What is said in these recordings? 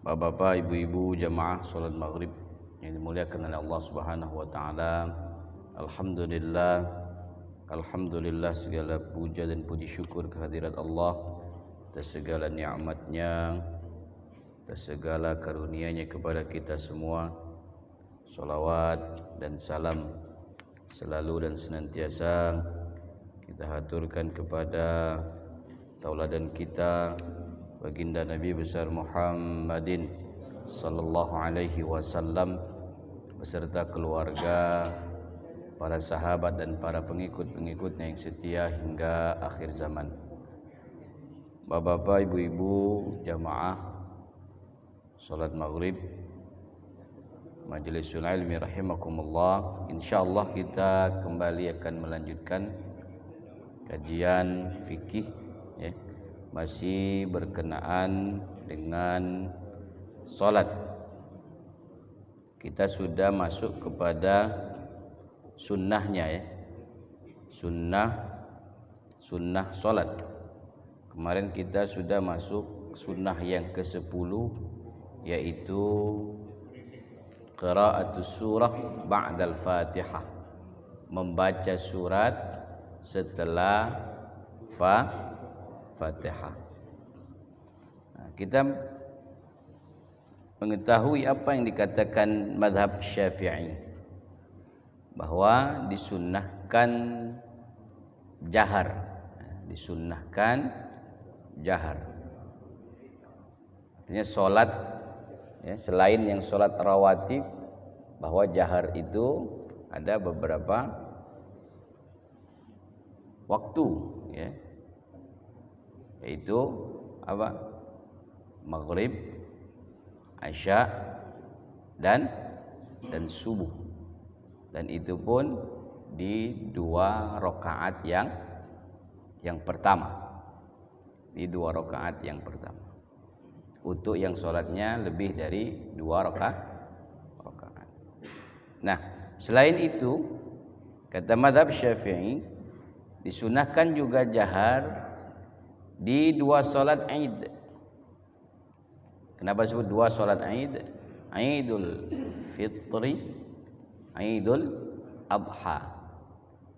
Bapak, ibu-ibu, jamaah salat maghrib yang dimuliakan oleh Allah Subhanahu wa taala. Alhamdulillah segala puja dan puji syukur kehadirat Allah atas segala nikmatnya, atas segala karunia-Nya kepada kita semua. Salawat dan salam selalu dan senantiasa kita haturkan kepada tauladan kita baginda Nabi besar Muhammadin sallallahu alaihi wasallam beserta keluarga, para sahabat dan para pengikut-pengikutnya yang setia hingga akhir zaman. Bapak, ibu-ibu, jamaah salat maghrib Majlisul Ilmi rahimakumullah. Insyaallah kita kembali akan melanjutkan kajian fikih ya. Masih berkenaan dengan salat. Kita sudah masuk kepada sunnahnya ya. Sunnah salat. Kemarin kita sudah masuk sunnah yang ke-10 yaitu qiraatus surah ba'dal Fatihah. Membaca surat setelah Fatihah. Kita mengetahui apa yang dikatakan mazhab Syafi'i, bahwa disunnahkan jahar. Artinya salat ya, selain yang salat rawatib, bahwa jahar itu ada beberapa waktu ya. Yaitu apa? Maghrib, Isya dan subuh. Dan itu pun di 2 rakaat yang pertama. Di 2 rakaat yang pertama. Untuk yang sholatnya lebih dari 2 rakaat. Nah, selain itu kata mazhab Syafi'i disunahkan juga jahar di 2 salat Id. Kenapa disebut 2 salat Id? Idul Fitri, Idul Adha.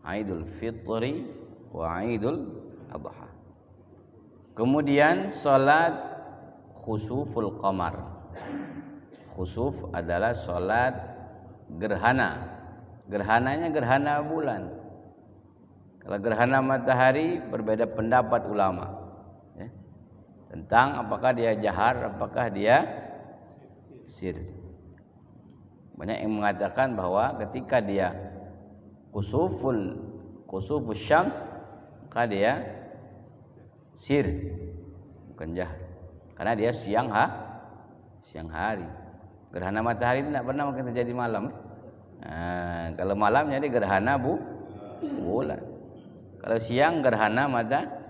Idul Fitri wa Idul Adha. Kemudian salat khusuful qamar. Khusuf adalah salat gerhana. Gerhananya gerhana bulan. Kalau gerhana matahari berbeda pendapat ulama tentang apakah dia jahar, apakah dia sir. Banyak yang mengatakan bahwa ketika dia khusufus syams, maka dia sir, bukan jahar, karena dia siang hari. Gerhana matahari itu tidak pernah mungkin terjadi malam. Nah, kalau malam jadi gerhana bulan. Kalau siang gerhana matahari.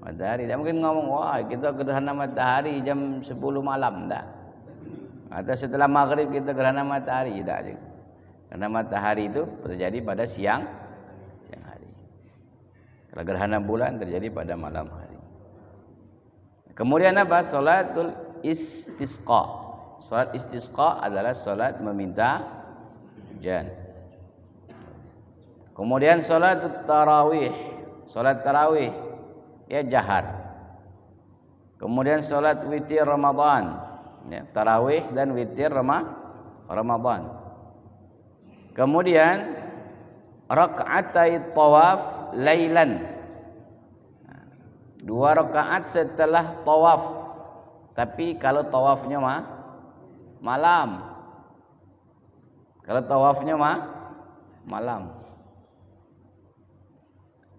Tidak mungkin ngomong, wah kita gerhana matahari jam 10 malam, tak. Atau setelah maghrib kita gerhana matahari, tak. Karena matahari itu terjadi pada siang hari. Kalau gerhana bulan terjadi pada malam hari. Kemudian apa? Salatul istisqa. Salat istisqa adalah salat meminta hujan. Kemudian salatul tarawih. Salat tarawih ya jahar. Kemudian salat witir Ramadan ya, tarawih dan witir Ramadan. Kemudian rakaatai tawaf lailan. 2 rakaat setelah tawaf. Tapi kalau tawafnya malam. Kalau tawafnya malam.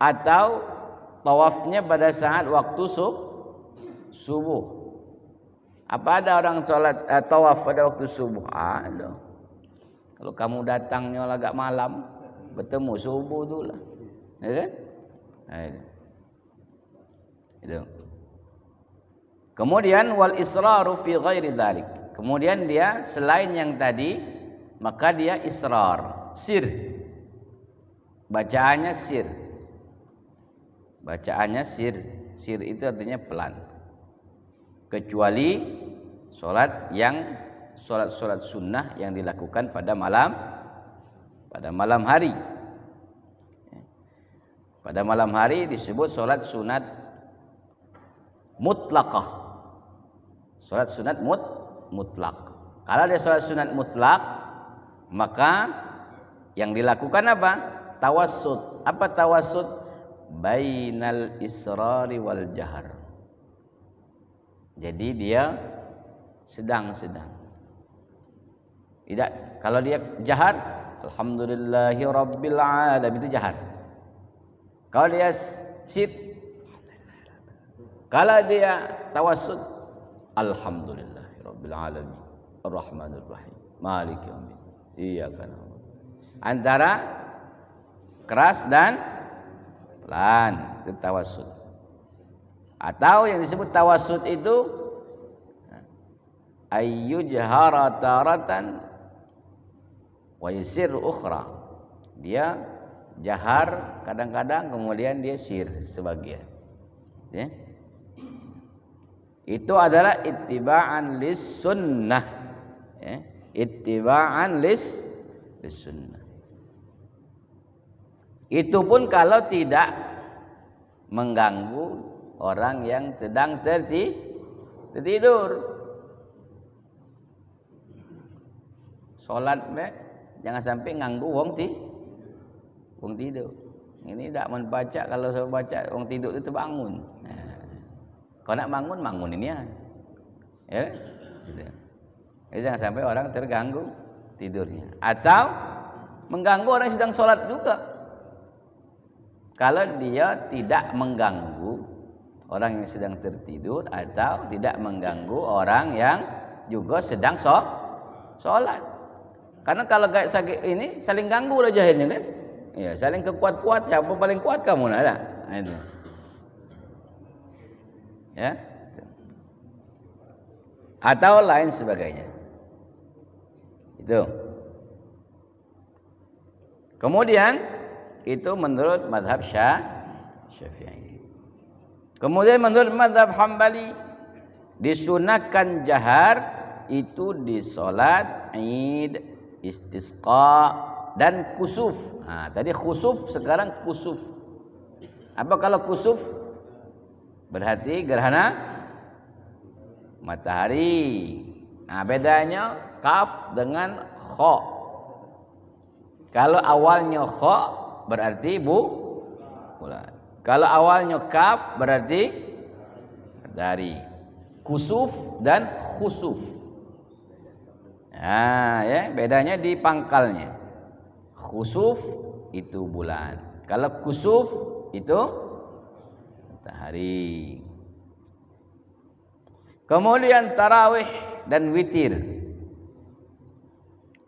Atau tawafnya pada saat waktu subuh. Apa ada orang sholat tawaf pada waktu subuh? Ada. Kalau kamu datangnya agak malam, bertemu subuh itulah. Ya kan? Itu. Kemudian wal israru fi ghairi dzalik. Kemudian dia selain yang tadi, maka dia israr, sir. Bacaannya sir. Bacaannya sir. Sir itu artinya pelan. Kecuali Salat sunnah yang dilakukan pada malam hari. Pada malam hari disebut salat sunat mutlaqah. Salat sunat mutlak. Kalau dia salat sunat mutlak, maka yang dilakukan apa? Tawassut. Apa tawassut? Bainal israri wal jahar. Jadi dia sedang-sedang. Tidak, kalau dia jahar, alhamdulillahi rabbil alamin, itu jahar. Kalau dia sit, kalau dia tawassut, alhamdulillahi rabbil alamin, arrahmanir rahim, maliki yaumiddin, iyyaka na'budu. Antara keras dan pelan, itu tawassut. Atau yang disebut tawassut itu ayyujhara taratan wa yusir ukhra. Dia jahar kadang-kadang, kemudian dia sir sebagian. Ya. Itu adalah ittiba'an lis sunnah. Ya. Ittiba'an lis sunnah. Itu pun kalau tidak mengganggu orang yang sedang tertidur. Salat jangan sampai ganggu wong tidur. Ini tidak membaca, kalau saya baca wong tidur itu bangun. Nah, kalau nak bangun ini ya. Gitu. Jadi jangan sampai orang terganggu tidurnya. Atau mengganggu orang yang sedang sholat juga. Kalau dia tidak mengganggu orang yang sedang tertidur, atau tidak mengganggu orang yang juga sedang sholat. Karena kalau kayak sakit ini saling ganggu lah jahilnya kan. Ya, saling kekuat-kuat, siapa paling kuat kamu ada. Nah, itu. Ya. Atau lain sebagainya. Itu. Kemudian itu menurut mazhab Syafi'i. Kemudian menurut mazhab Hambali disunahkan jahar itu di salat Id, istisqa dan kusuf. Nah, tadi khusuf, sekarang kusuf. Apa kalau kusuf? Berarti gerhana matahari. Nah, bedanya kaf dengan kha. Kalau awalnya kha berarti bulan. Kalau awalnya kaf berarti matahari. Kusuf dan khusuf. Nah, ya, bedanya di pangkalnya. Khusuf itu bulan. Kalau kusuf itu matahari. Kemudian tarawih dan witir.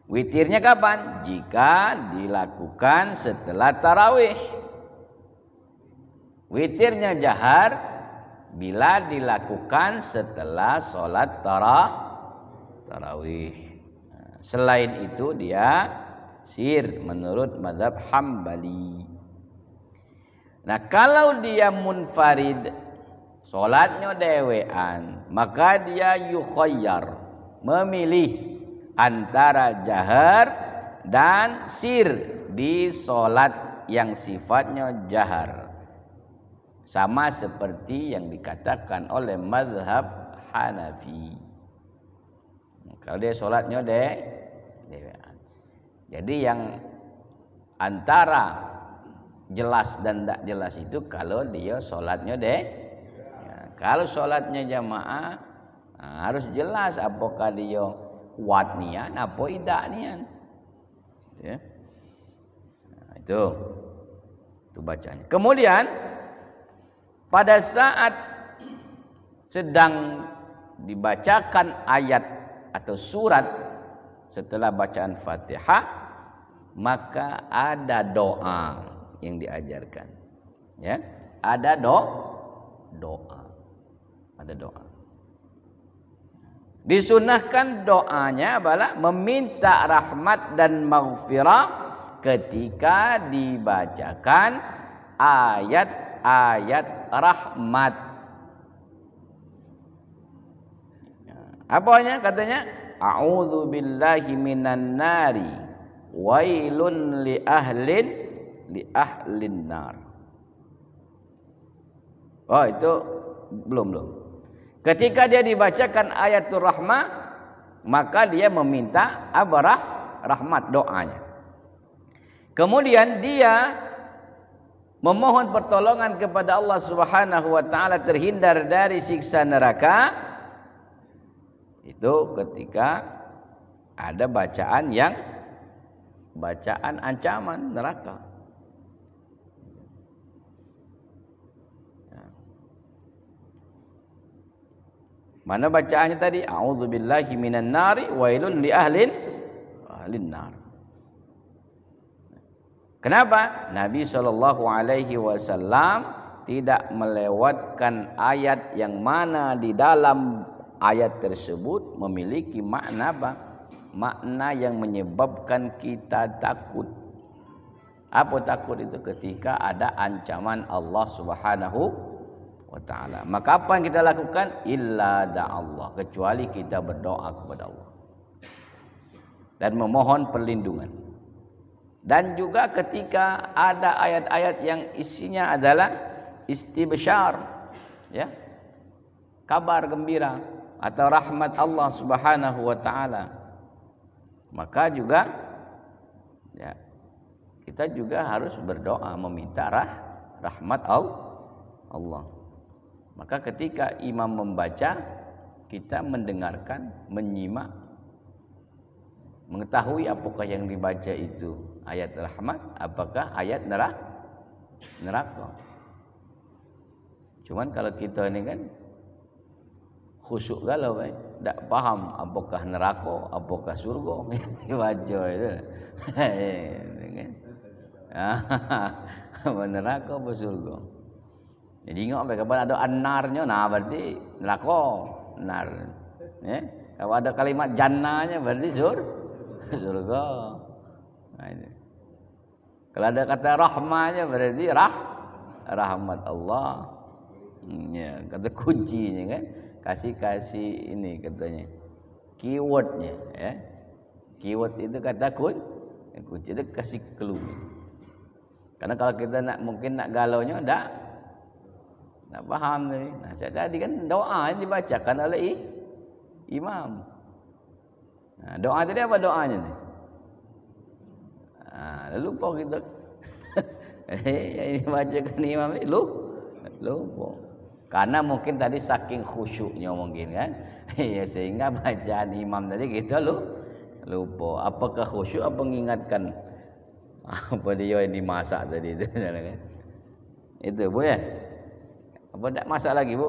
Witirnya kapan? Jika dilakukan setelah tarawih. Witirnya jahar bila dilakukan setelah sholat tarawih. Selain itu dia sir menurut mazhab Hambali. Nah, kalau dia munfarid, salatnya dewean, maka dia yukhayyar, memilih antara jahar dan sir di salat yang sifatnya jahar. Sama seperti yang dikatakan oleh mazhab Hanafi. Kalau dia salatnya dewean. Jadi yang antara jelas dan tidak jelas itu kalau dia sholatnya kalau sholatnya jamaah, harus jelas apakah dia kuat niat apa tidak niat. Ya. Nah, itu bacanya. Kemudian pada saat sedang dibacakan ayat atau surat setelah bacaan Fatihah, maka ada doa yang diajarkan. Ya, ada doa. Ada doa. Disunahkan doanya adalah meminta rahmat dan maghfirah ketika dibacakan ayat-ayat rahmat. Apanya katanya? A'udzu billahi minan nari wailun li ahlin nar. Oh, itu belum. Ketika dia dibacakan ayatul rahmah, maka dia meminta rahmat doanya. Kemudian dia memohon pertolongan kepada Allah Subhanahu wa taala terhindar dari siksa neraka. Itu ketika ada bacaan ancaman neraka. Mana bacaannya tadi? A'udzubillahi minan nari wailun li ahlin nar. Kenapa? Nabi SAW tidak melewatkan ayat yang mana di dalam ayat tersebut memiliki makna apa? Makna yang menyebabkan kita takut. Apa takut itu? Ketika ada ancaman Allah Subhanahu wa ta'ala. Maka apa yang kita lakukan? Illa da'allah, kecuali kita berdoa kepada Allah dan memohon perlindungan. Dan juga ketika ada ayat-ayat yang isinya adalah istibsyar, ya, kabar gembira atau rahmat Allah Subhanahu wa ta'ala, maka juga ya, kita juga harus berdoa meminta rahmat Allah. Maka ketika imam membaca, kita mendengarkan, menyimak, mengetahui apakah yang dibaca itu ayat rahmat, apakah ayat neraka. Cuman kalau kita ini kan khusyuk galau, tak paham apakah neraka, apakah surga, baca itu. Apa neraka, apa surga. Jadi ingat kapan ada an-narnya, nah berarti neraka, nar. Ya? Kalau ada kalimat jannahnya berarti surga. Nah, ini. Kalau ada kata rahmahnya berarti rahmat Allah. Ya, kata kuncinya kan, kasih ini katanya. Keywordnya, ya. Keyword itu kata kunci itu kasih clue. Karena kalau kita mungkin nak galaunya tak paham tadi. Nah, saya tadi kan doa yang dibacakan oleh imam. Nah, doa tadi apa doanya ni? Lupa kita. Yang dibacakan imam ni lupa. Karena mungkin tadi saking khusyuknya mungkin kan. Ya, sehingga bacaan imam tadi kita lupa. Apakah khusyuk apa mengingatkan apa dia yang dimasak tadi itu kan? Itu Bu ya. Apa tak masak lagi Bu?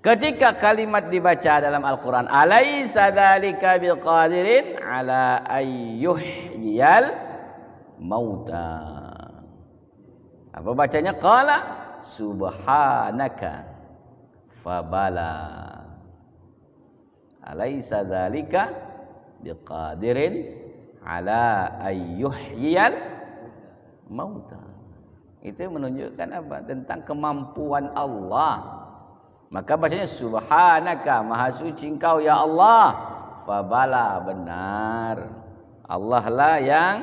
Ketika kalimat dibaca dalam Al-Quran, alaysa dzalika biqadirin ala ayyuhyiyal mauta. Apa bacanya? Qala subhanaka fabala. Alaysa dzalika biqadirin ala ayyuhyiyal mauta. Itu menunjukkan apa? Tentang kemampuan Allah. Maka bacanya subhanaka, maha suci engkau ya Allah. Fabala, benar. Allah lah yang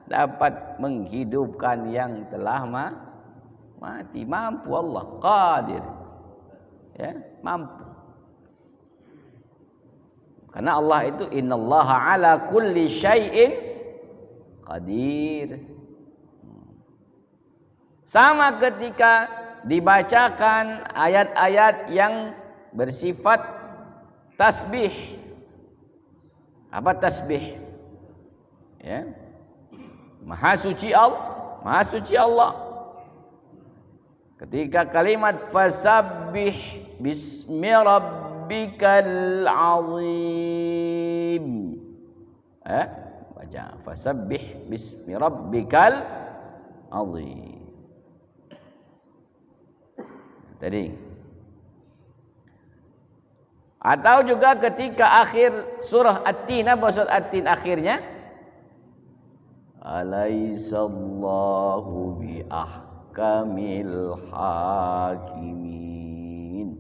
dapat menghidupkan yang telah mati. Mampu Allah, qadir. Ya, mampu. Karena Allah itu innallaha ala kulli syai'in qadir. Sama ketika dibacakan ayat-ayat yang bersifat tasbih. Apa tasbih? Ya. Maha suci Allah. Ketika kalimat fasabbih bismi rabbikal azim. Baca fasabbih bismi rabbikal azim. Tadi. Atau juga ketika akhir surah At-Tin, apa surah At-Tin akhirnya? Alaisallahu bi ahkamil hakimin.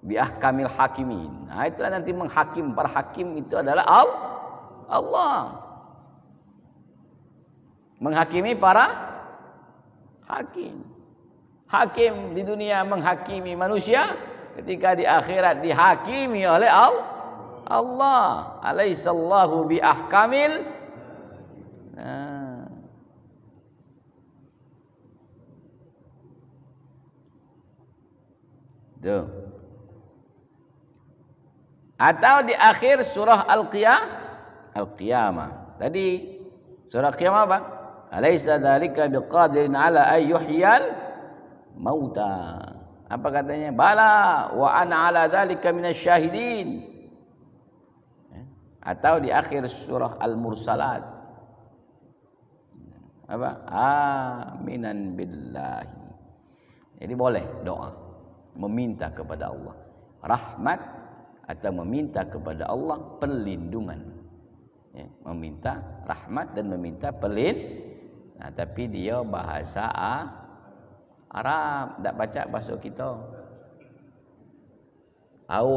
Bi ahkamil hakimin. Nah, itulah nanti menghakim, para hakim itu adalah Allah. Menghakimi para hakim. Hakim di dunia menghakimi manusia, ketika di akhirat dihakimi oleh Allah. Alaihissallahu bi ahkamil. Atau di akhir surah Al-Qiyamah. Tadi surah Qiyamah apa? Alaysa dzalika biqadirin ala ay yuhyal mauta. Apa katanya? Bala wa ana ala dzalika minasyahidin. Atau di akhir surah Al-Mursalat. Apa? Aminan billahi. Jadi boleh doa meminta kepada Allah rahmat atau meminta kepada Allah perlindungan. Meminta rahmat dan meminta perlindungan. Nah, tapi dia bahasa Arab, tak baca bahasa kita.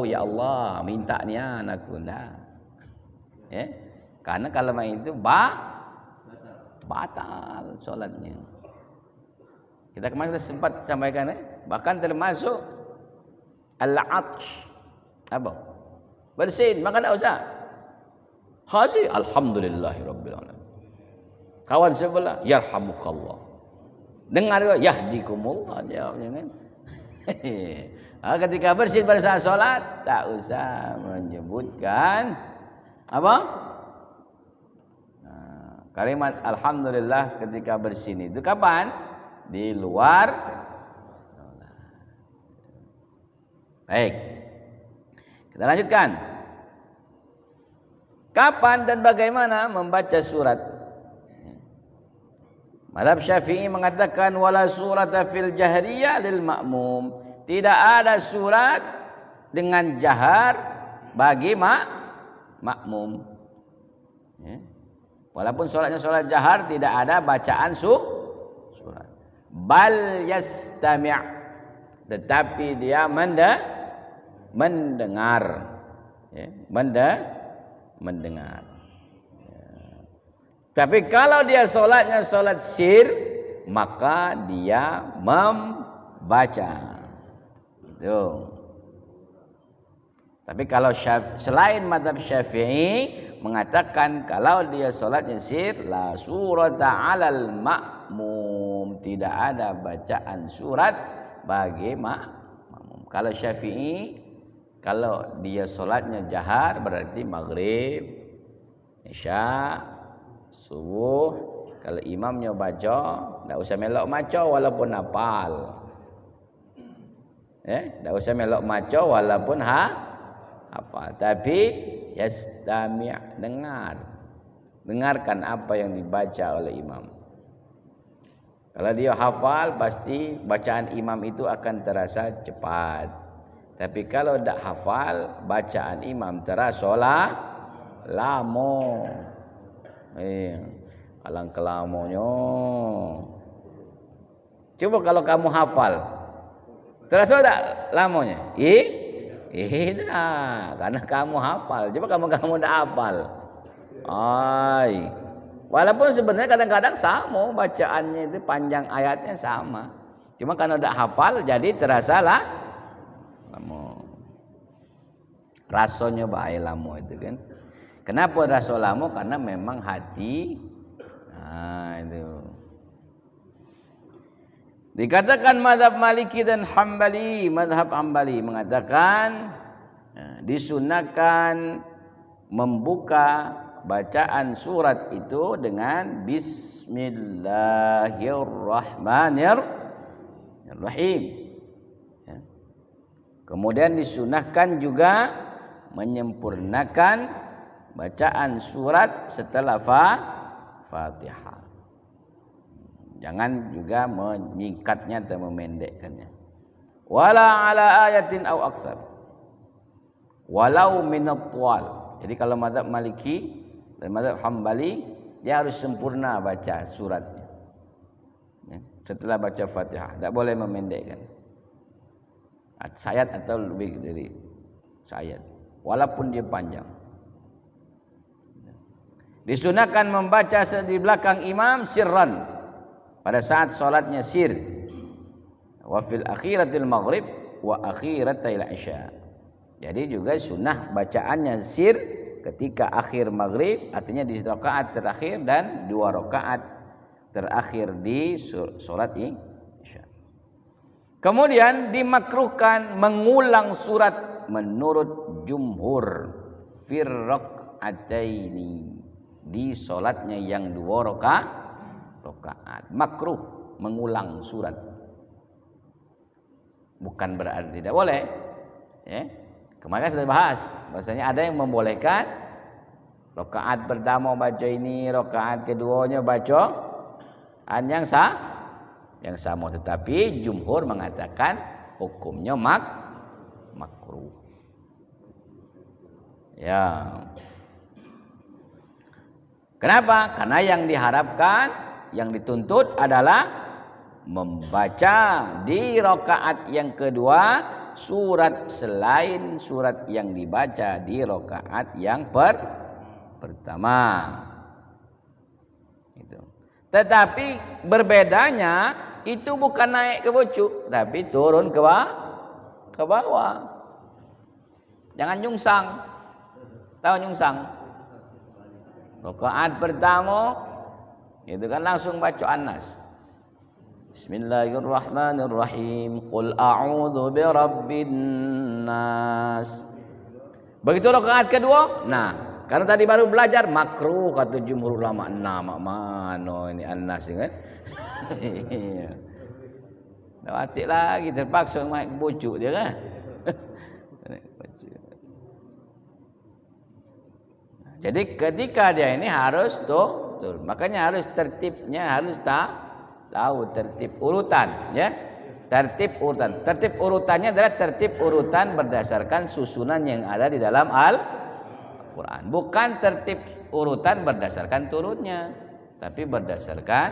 Ya Allah, minta nian aku dah. Karena kalau main itu batal solatnya. Kita kemarin sempat sampaikan, bahkan termasuk al-'atsh. Apa? Bersin, makan tak usah. Hasil alhamdulillahirabbil alamin. Kawan sebelah, yarhamukallah. Dengar juga, yahdikumullah, jawabnya kan. Ketika bersin pada saat solat, tak usah menyebutkan apa? Kalimat alhamdulillah ketika bersin itu kapan? Di luar solat. Baik. Kita lanjutkan. Kapan dan bagaimana membaca surat? Mazhab Syafi'i mengatakan wala surata fil jahriyah lil ma'mum. Tidak ada surat dengan jahar bagi makmum. Walaupun solatnya solat jahar, tidak ada bacaan surat. Bal yastami', tetapi dia mendengar. Mendengar. Tapi kalau dia solatnya solat sir, maka dia membaca. Itu. Tapi kalau selain mazhab Syafi'i mengatakan kalau dia solatnya sir, la surata 'alal ma'mum, tidak ada bacaan surat bagi makmum. Kalau Syafi'i, kalau dia solatnya jahar berarti maghrib, isya, subuh. Kalau imamnya baca, tak usah melok maca walaupun hafal. Tak usah melok maca walaupun hafal. Tapi yastami', dengarkan apa yang dibaca oleh imam. Kalau dia hafal, pasti bacaan imam itu akan terasa cepat. Tapi kalau tak hafal, bacaan imam terasa lama. Alang kelamonyo. Coba kalau kamu hafal, terasa tak lamanya? Tidak, karena kamu hafal. Coba kamu tak hafal. Walaupun sebenarnya kadang-kadang sama bacaannya itu, panjang ayatnya sama. Cuma karena tak hafal jadi terasa lama. Rasanya baik lama itu kan. Kenapa rasa lama? Karena memang hati. Itu. Dikatakan mazhab Maliki dan Hambali, mazhab Hambali mengatakan disunahkan membuka bacaan surat itu dengan Bismillahirrahmanirrahim. Kemudian disunahkan juga menyempurnakan bacaan surat setelah Fatihah. Jangan juga menyingkatnya atau memendekkannya. Wala ala ayatin aw aktsar. Walau min at-tual. Jadi kalau mazhab Maliki dan mazhab Hambali, dia harus sempurna baca suratnya. Setelah baca Fatihah, tidak boleh memendekkan. sayat atau lebih dari sayat, walaupun dia panjang. Disunahkan membaca di belakang imam sirran pada saat solatnya sir. Wa fil akhiratil maghrib wa akhiratil isya. Jadi juga sunnah bacaannya sir ketika akhir maghrib, artinya di rakaat terakhir dan 2 rakaat terakhir di solat isya. Kemudian dimakruhkan mengulang surat menurut jumhur fir raka'ataini, di solatnya yang 2 rakaat. Makruh mengulang surat. Bukan berarti tidak boleh. Ya. Kemarin sudah bahas, bahasanya ada yang membolehkan rakaat pertama baca ini, rakaat keduanya baca yang sama, tetapi jumhur mengatakan hukumnya makruh. Ya. Kenapa? Karena yang diharapkan, yang dituntut adalah membaca di rakaat yang kedua surat selain surat yang dibaca di rakaat yang pertama. Itu. Tetapi berbedanya itu bukan naik ke pucuk, tapi turun ke bawah. Jangan nyungsang. Tahu nyungsang? Rakaat pertama itu kan langsung baca An-Nas. Bismillahirrahmanirrahim. Qul a'udzu birabbin nas. Begitu rakaat kedua, nah, karena tadi baru belajar makruh kata jumhur ulama. Nah, mana ini An-Nas kan? Dah batik lagi terpaksa naik bujuk dia kan. Jadi ketika dia ini harus betul. Makanya harus tertibnya harus tahu tertib urutan, ya. Tertib urutan. Tertib urutannya adalah tertib urutan berdasarkan susunan yang ada di dalam Al-Qur'an. Bukan tertib urutan berdasarkan turunnya, tapi berdasarkan,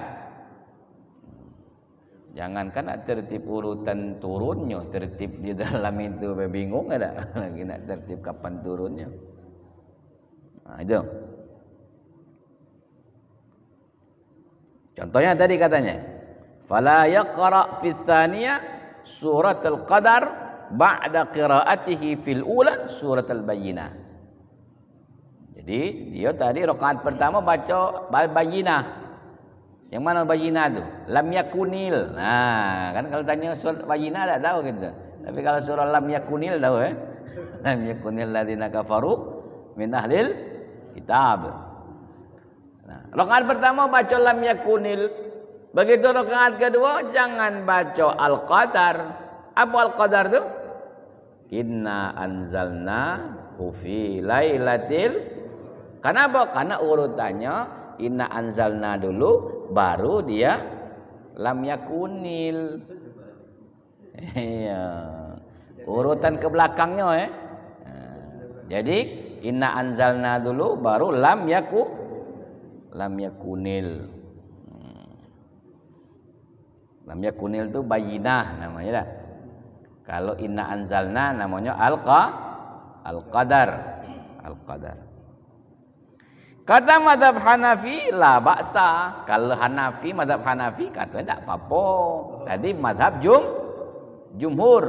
jangankan tertib urutan turunnya, tertib di dalam itu bingung ada lagi nak tertib kapan turunnya. Nah, itu. Contohnya tadi katanya, fala yaqra fi tsaniyah surat al-qadar ba'da qiraatihi fil ula surat al-bayyinah. Jadi dia tadi rakaat pertama baca bayyinah. Yang mana bayyinah tu? Lam yakunil. Nah, kan kalau tanya surat bayyinah tak tahu kita. Tapi kalau surah lam yakunil tahu Lam yakunil ladzina kafaru min ahlil kitab. Nah, rakaat pertama baca lam yakunil. Begitu rakaat kedua jangan baca al-qadar. Apa al-qadar tu? Inna anzalna fi lailatil. Kenapa? Karena urutannya inna anzalna dulu baru dia lam yakunil. Iya. Urutan ke belakangnya Jadi inna anzalna dulu baru lam yakunil. Lam yakunil itu bayyinah namanya dah. Kalau inna anzalna namanya al-qadar. Kata mazhab Hanafi la ba'sa. Kalau Hanafi, mazhab Hanafi katanya tak apa-apa. Tadi mazhab jumhur.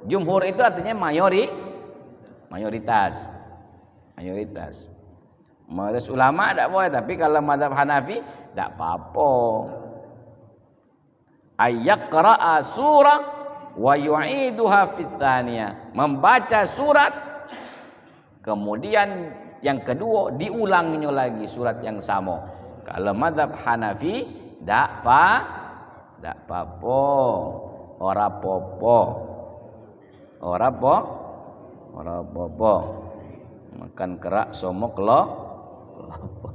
Jumhur itu artinya mayoritas. Mayoritas ulama tak boleh, tapi kalau mazhab Hanafi tak apa-apa. Ayyaqra'a surah wa yu'iduha fi tsaniyah. Membaca surat kemudian yang kedua diulanginya lagi surat yang sama. Kalau mazhab Hanafi tak apa-apa. Ora apa-apa. Makan kerak somok kelapa.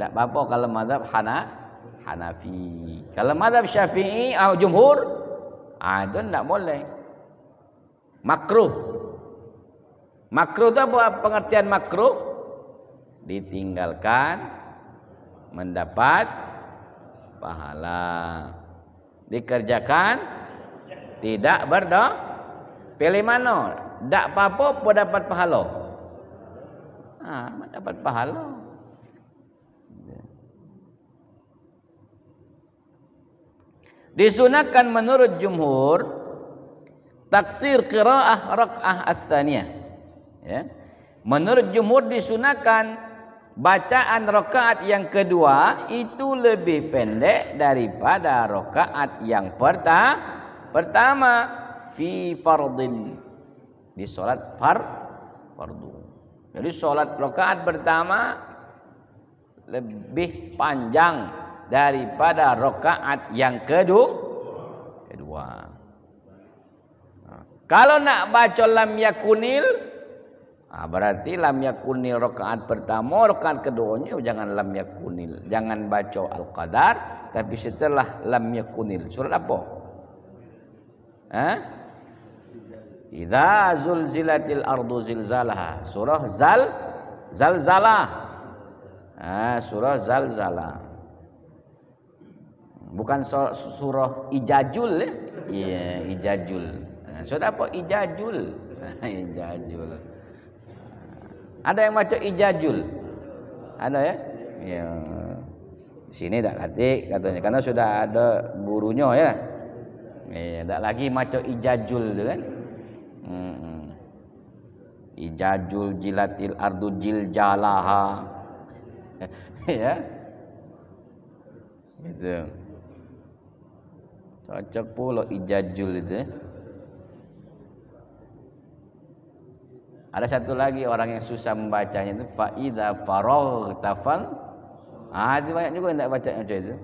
Tak apa-apa kalau mazhab Hanafi. Kalau mazhab Syafi'i atau jumhur, itu tak boleh. Makruh. Makruh itu apa pengertian makruh? Ditinggalkan mendapat pahala. Dikerjakan tidak Pilih mana? Dak apa-apa pun dapat pahala. Dapat pahala. Disunahkan menurut jumhur taksir qiraah rakaah ats-tsaniyah. Ya. Menurut jumhur disunahkan bacaan rakaat yang kedua itu lebih pendek daripada rakaat yang pertama fi fardin, di salat fardu. Jadi salat rakaat pertama lebih panjang daripada rakaat yang kedua. Kalau nak baca lam yakunil, berarti lam yakunil rakaat pertama, rakaat keduanya jangan lam yakunil, jangan baca al-qadar, tapi setelah lam yakunil. Surat apa? Idza zulzilatil ardu zilzalaha. Surah zalzalah. Surah zalzalah. Bukan surah Ijajul ya? Iya, Ijajul. Surah apa? Ijajul. Ijajul. Ada yang baca Ijajul? Ada ya? Ya. Di sini tak kati katanya karena sudah ada gurunya ya. Ya, tak lagi baca Ijajul tu kan? Ijajul jilatil ardu jiljalaha. Ya. Gitu. Cocok pula Ijajul itu. Ada satu lagi orang yang susah membacanya itu fa idza faraghta fan. Itu banyak juga yang tak baca macam itu.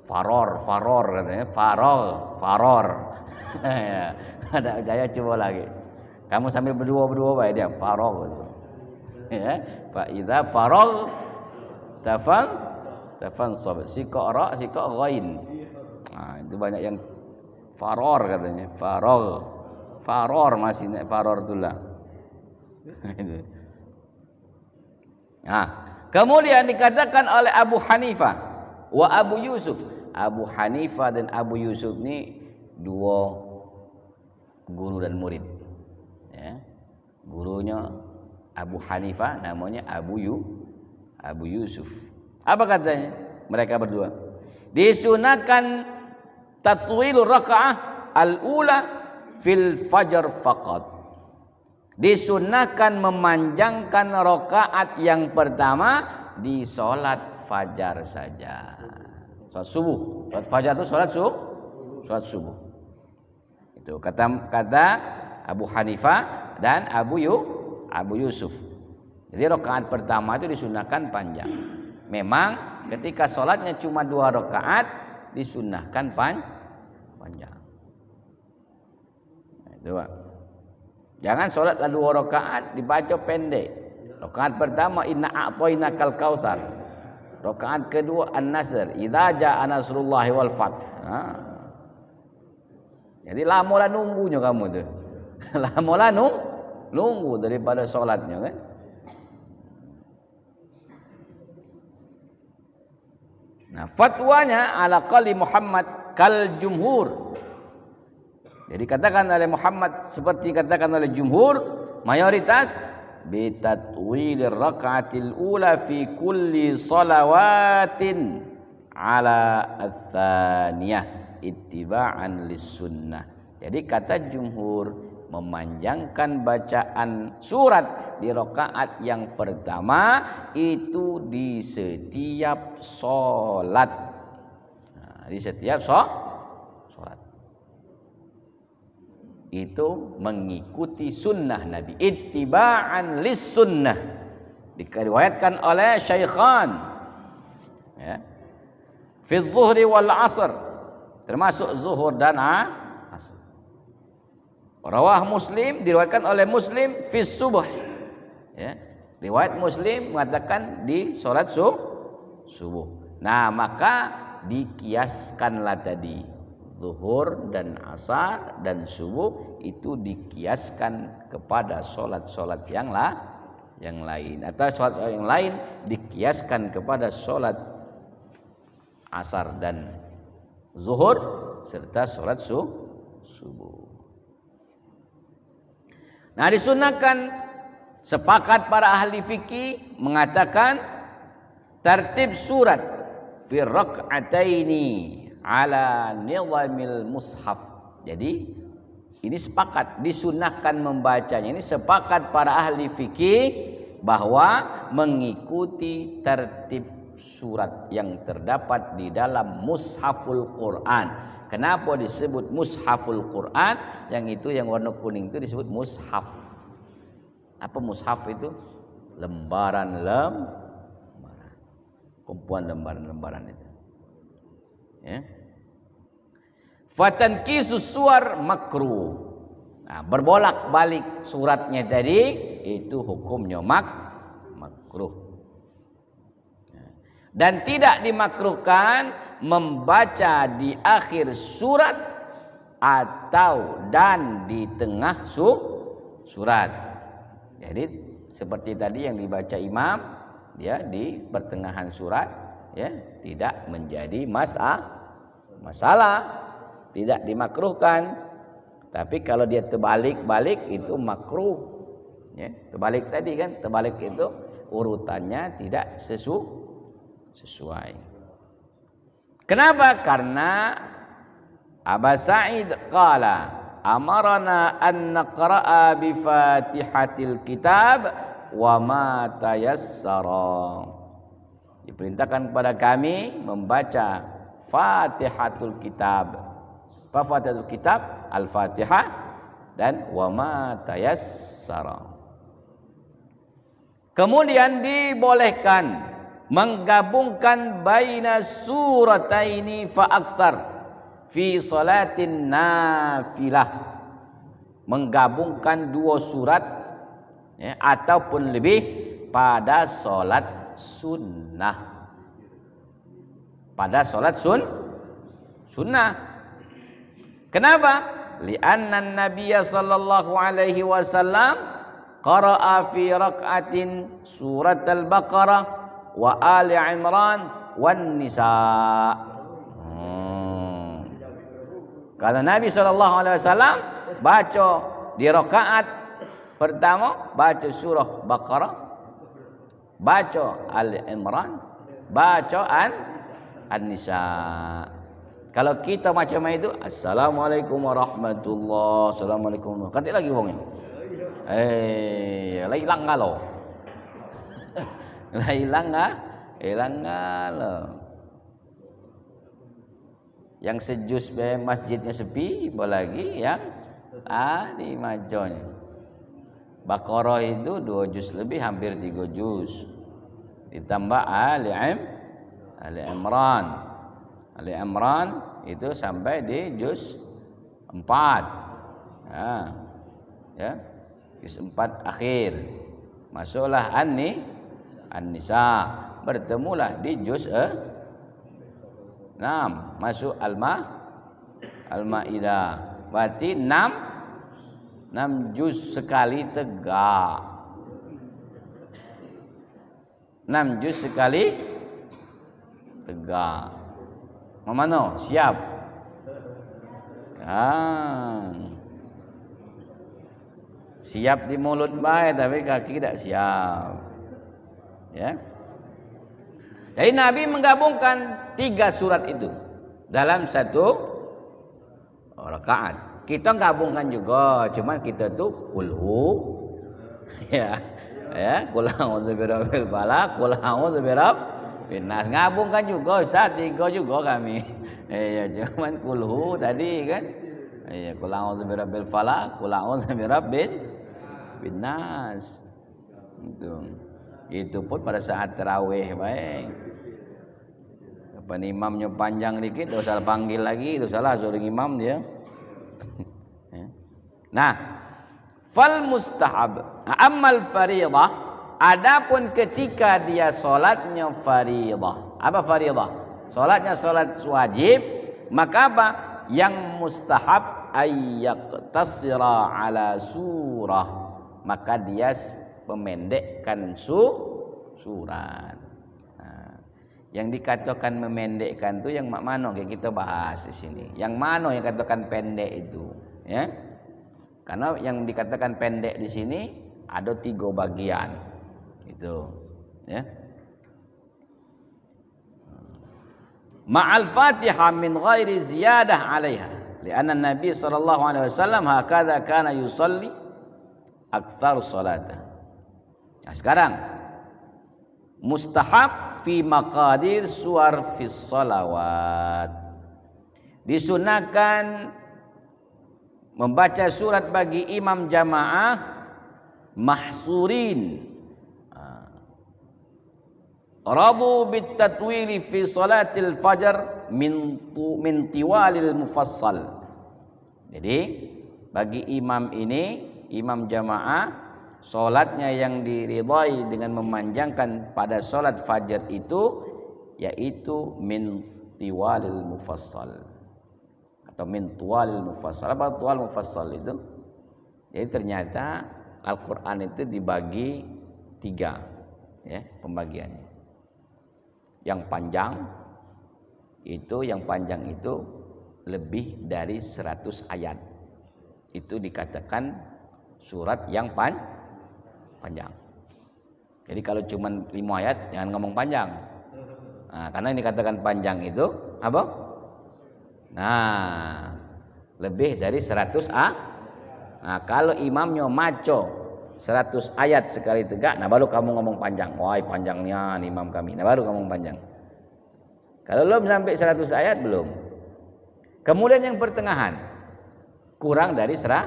Faror katanya. Faror. Ya. Ada jaya coba lagi. Kamu sambil berdua baik dia faragh gitu. Ya. Fa idza faraghta fansab. Siqa ra, siqa ghain. Itu banyak yang faror katanya, faror masih naik faror itulah. Kemudian dikatakan oleh Abu Hanifah wa Abu Yusuf. Abu Hanifah dan Abu Yusuf ini dua guru dan murid. Ya. Gurunya Abu Hanifah namanya Abu Yusuf. Apa katanya? Mereka berdua disunahkan tatwilur rakaah al-ula fil fajr faqat. Disunahkan memanjangkan rakaat yang pertama di salat fajar saja. Salat subuh. Salat fajar itu salat subuh. Itu kata Abu Hanifah dan Abu Yusuf. Jadi rakaat pertama itu disunahkan panjang. Memang ketika salatnya cuma 2 rakaat disunahkan panjang. Itu Pak. Jangan salatlah 2 rakaat dibaca pendek. Rakaat pertama inna a'tainakal kautsar. Rakaat kedua an-nasr. Idza jaa nasrullahi wal fath. Jadi lamalah nunggunya kamu tu. Lamalah nunggu daripada salatnya kan. Nah, fatwanya ala qali Muhammad kal jumhur. Jadi katakan oleh Muhammad seperti katakan oleh jumhur, mayoritas bi tatwilir rakaatil ula fi kulli salawatin ala ats-tsaniyah ittiba'an lis-sunnah. Jadi kata jumhur memanjangkan bacaan surat di rakaat yang pertama itu di setiap solat. Di setiap solat itu mengikuti sunnah Nabi, ittiba'an lis sunnah. Diriwayatkan oleh Syaikhan ya, fi zuhri wal asr, termasuk zuhur dan asr. Rawah Muslim, diriwayatkan oleh Muslim fi subuh. Ya, riwayat Muslim mengatakan di salat subuh. Nah, maka dikiaskanlah tadi zuhur dan asar dan subuh itu dikiaskan kepada salat-salat yang lain, atau salat yang lain dikiaskan kepada salat asar dan zuhur serta salat subuh. Nah, disunahkan, sepakat para ahli fikih mengatakan tertib surat fi rak'ataini ala nizamil mushaf. Jadi ini sepakat, disunahkan membacanya. Ini sepakat para ahli fikih bahwa mengikuti tertib surat yang terdapat di dalam mushaful Quran. Kenapa disebut mushaful Quran? Yang itu yang warna kuning itu disebut mushaf. Apa mushaf itu? Lembaran. Kumpulan lembaran-lembaran itu. Ya. Fatankisus suwar makruh. Nah, berbolak-balik suratnya tadi itu hukumnya makruh. Dan tidak dimakruhkan membaca di akhir surat atau dan di tengah surat. Jadi seperti tadi yang dibaca imam, ya, di pertengahan surat, ya, tidak menjadi masalah, tidak dimakruhkan. Tapi kalau dia terbalik-balik itu makruh. Ya, terbalik tadi kan, terbalik itu urutannya tidak sesuai. Kenapa? Karena Aba Sa'id qala amarna an naqra'a bi Fatihatil kitab wa ma tayassara. Diperintahkan kepada kami membaca Fatihatul kitab. Fatihatul kitab, Al-Fatihah dan wa ma tayassara. Kemudian dibolehkan menggabungkan baina surataini fa aktsar fi salatin nafilah, menggabungkan dua surat, ya, ataupun lebih pada salat sunnah. Pada salat sunnah. Kenapa? Li'anna an-nabiy sallallahu alaihi wasallam qara'a fi rak'atin surat al-Baqarah wa Ali Imran wan Nisa. Kalau Nabi SAW baca di rakaat pertama baca surah Baqarah, baca Ali Imran, baca An-Nisa. Kalau kita macam itu, Assalamualaikum warahmatullahi, Assalamualaikum. Kanti lagi wong ini. Hilang kalau. Hilang lo. Yang sejus be masjidnya sepi, apalagi yang di majonya. Baqarah itu 2 juz lebih, hampir 3 juz. Ditambah Ali Imran. Ali Imran itu sampai di juz 4. Nah, ya. Juz 4 akhir. Masuklah An-Nisa, bertemulah di juz 6, masuk Al-Maidah. Berarti 6 juz sekali tegak. 6 juz sekali tegak. Mana? Siap? Siap di mulut baik tapi kaki tidak siap. Ya. Jadi Nabi menggabungkan 3 surat itu dalam satu rakaat. Kita gabungkan juga, cuma kita tuh kulhu, ya, qul a'udzu birabbil falaq, qul a'udzu birabbin nas. Gabungkan juga Ustaz, 3 juga kami. Ya, cuman kulhu tadi kan. Ya, qul a'udzu birabbil falaq, qul a'udzu birabbin nas. Itu pun pada saat tarawih baik. Apa imamnya panjang dikit, tidak usah panggil lagi, itu salah suruh imam dia. Nah, fal mustahab, amal fariḍah, adapun ketika dia salatnya fariḍah. Apa fariḍah? Salatnya salat wajib, maka apa? Yang mustahab ayyaqtasira ala surah, maka dia memendekkan surat. Nah, yang dikatakan memendekkan itu yang mana yang kita bahas di sini. Yang mana yang katakan pendek itu, ya? Karena yang dikatakan pendek di sini ada 3 bagian. Itu, ya. Ma'al Fatihah min ghairi ziyadah 'alaiha. Lianna Nabi sallallahu alaihi wasallam hakadha kana yusalli aktsar salatah. Nah, sekarang mustahab fi maqadir suwar fi shalawat. Disunahkan membaca surat bagi imam jamaah mahsurin. Radu bit tatwili fi salatil fajr min tiwalil mufassal. Jadi bagi imam ini, imam jamaah, solatnya yang diridhai dengan memanjangkan pada solat fajar itu yaitu min tiwalil mufassal atau min tuwalil mufassal. Apa tuwal mufassal itu? Jadi ternyata Al-Quran itu dibagi 3, ya, pembagiannya. Yang panjang itu lebih dari 100 ayat. Itu dikatakan surat yang panjang. Jadi kalau cuma 5 ayat jangan ngomong panjang. Nah, karena ini dikatakan panjang itu apa? Nah, lebih dari 100 Nah, kalau imamnya maco 100 ayat sekali tegak, nah baru kamu ngomong panjang. Wah, panjangnya nih imam kami. Nah, baru ngomong panjang. Kalau belum sampai 100 ayat belum. Kemudian yang pertengahan kurang dari 100.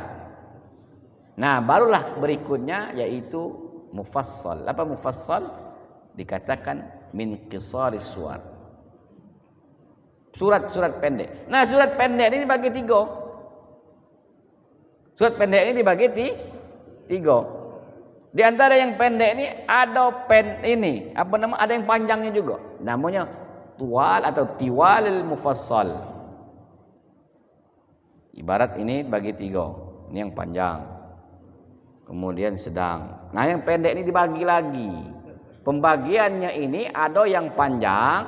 Nah, barulah berikutnya yaitu mufassal. Apa mufassal? Dikatakan min qisaris suwar. Surat-surat pendek. Nah, surat pendek ini dibagi 3. Surat pendek ini dibagi 3. Di antara yang pendek ini ada ada yang panjangnya juga. Namanya tuwal atau tiwalil mufassal. Ibarat ini bagi 3. Ini yang panjang. Kemudian sedang. Nah, yang pendek ini dibagi lagi. Pembagiannya ini ada yang panjang,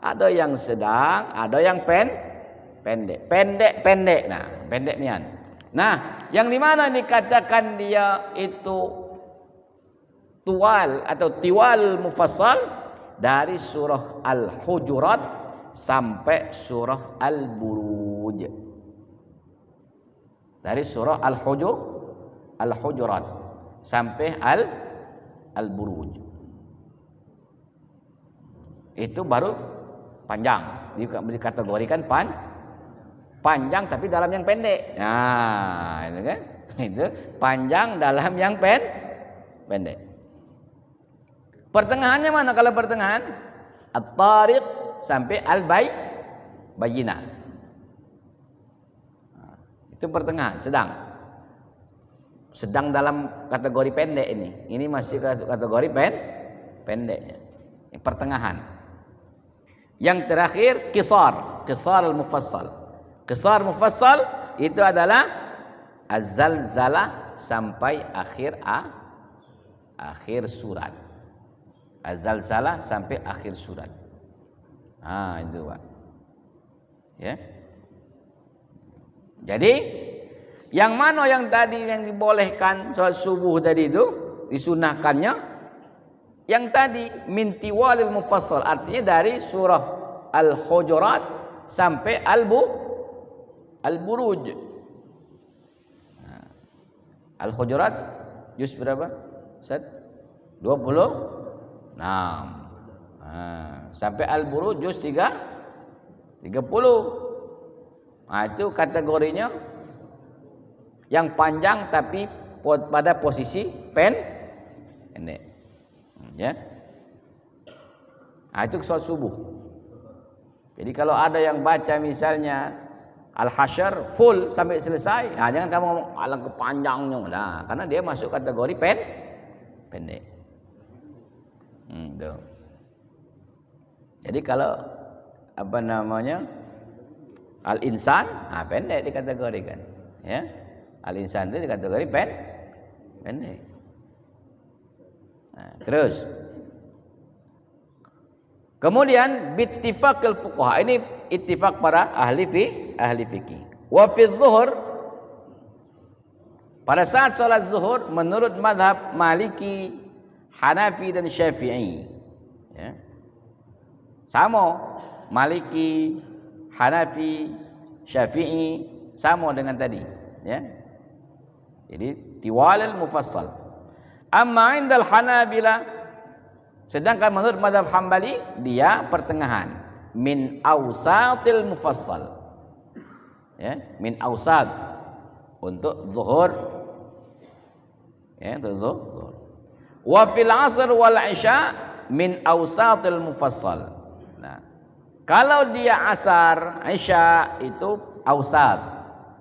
ada yang sedang, ada yang pendek. Pendek. Nah, pendek nian. Nah, yang di mana dikatakan dia itu tuwal atau tiwal mufassal dari surah Al-Hujurat sampai surah Al-Buruj. Dari surah Al-Hujurat sampai Al-Buruj. Itu baru panjang. Dikategorikan panjang tapi dalam yang pendek. Nah, itu kan? Itu panjang dalam yang pendek. Pertengahannya mana? Kalau pertengahan At-Tariq sampai Al-Bayyinah. Nah, itu pertengahan, sedang dalam kategori pendek ini. Ini masih kategori pendeknya. Ini pertengahan. Yang terakhir qisar al-mufassal. Qisar mufassal itu adalah Az-Zalzalah sampai akhir surat. Az-Zalzalah sampai akhir surat. Ah, itu Pak. Ya. Jadi yang mana yang tadi yang dibolehkan salat subuh tadi itu disunahkannya yang tadi min tiwalil mufassal, artinya dari surah Al-Hujurat sampai Al-Buruj. Nah, Al-Hujurat juz berapa? Ustaz? 26. Nah, sampai Al-Buruj juz 30. Nah, itu kategorinya yang panjang tapi pada posisi pendek. Ya. Nah, itu salat subuh. Jadi kalau ada yang baca misalnya Al-Hasyr full sampai selesai, nah jangan kamu ngomong alang kepanjangnya. Nah, karena dia masuk kategori pendek. Tuh. Jadi kalau apa namanya Al-Insan, pendek dikategorikan, ya. Al-Insan itu dikategori pendek. Nah, terus kemudian bittifaqil fuqaha, ini ittifaq para ahli fikih. Wa fi dzuhur pada saat sholat zuhur menurut madhab Maliki, Hanafi dan Syafi'i, ya. Sama Maliki, Hanafi, Syafi'i sama dengan tadi, ya. Jadi tiwalil mufassal. Amma indal Hanabila, sedangkan menurut madhab Hambali dia pertengahan, min awsatil mufassal, ya, min awsat untuk zuhur, ya, untuk zuhur. Wa fil asr wal isya min awsatil mufassal. Nah, kalau dia asar, isya itu awsat,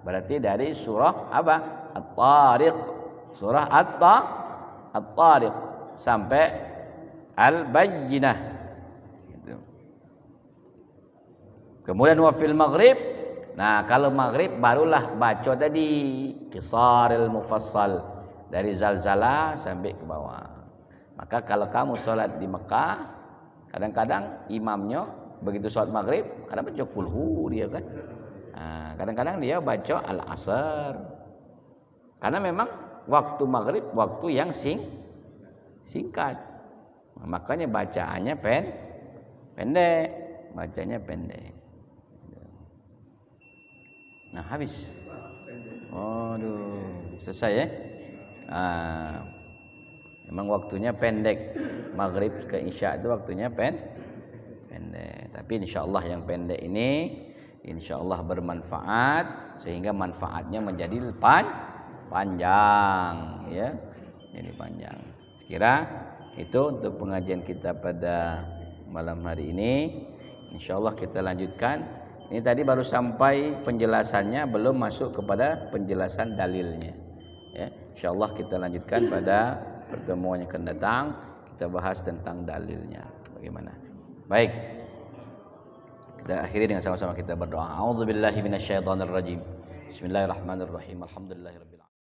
berarti dari surah apa? At-Tariq, surah At-Tariq sampai Al-Bayyinah. Gitu. Kemudian wa fil maghrib, nah kalau maghrib barulah baca tadi qisaril mufassal dari zalzalah sampai ke bawah. Maka kalau kamu sholat di Mekah, kadang-kadang imamnya begitu sholat maghrib, kadang baca kulhu dia kan. Nah, kadang-kadang dia baca al-asr. Karena memang waktu maghrib waktu yang singkat. Nah, makanya bacaannya pendek, bacanya pendek. Nah, habis. Waduh, selesai ya? Memang waktunya pendek. Maghrib ke isya itu waktunya pendek. Tapi insyaallah yang pendek ini insyaallah bermanfaat sehingga manfaatnya menjadi panjang, ya. Jadi panjang. Sekira itu untuk pengajian kita pada malam hari ini. Insyaallah kita lanjutkan. Ini tadi baru sampai penjelasannya, belum masuk kepada penjelasan dalilnya. Ya, insyaallah kita lanjutkan pada pertemuan yang akan datang. Kita bahas tentang dalilnya. Bagaimana? Baik. Kita akhiri dengan sama-sama kita berdoa. A'udzubillahi minasyaitonirrajim. Bismillahirrahmanirrahim. Alhamdulillahirabbil alamin.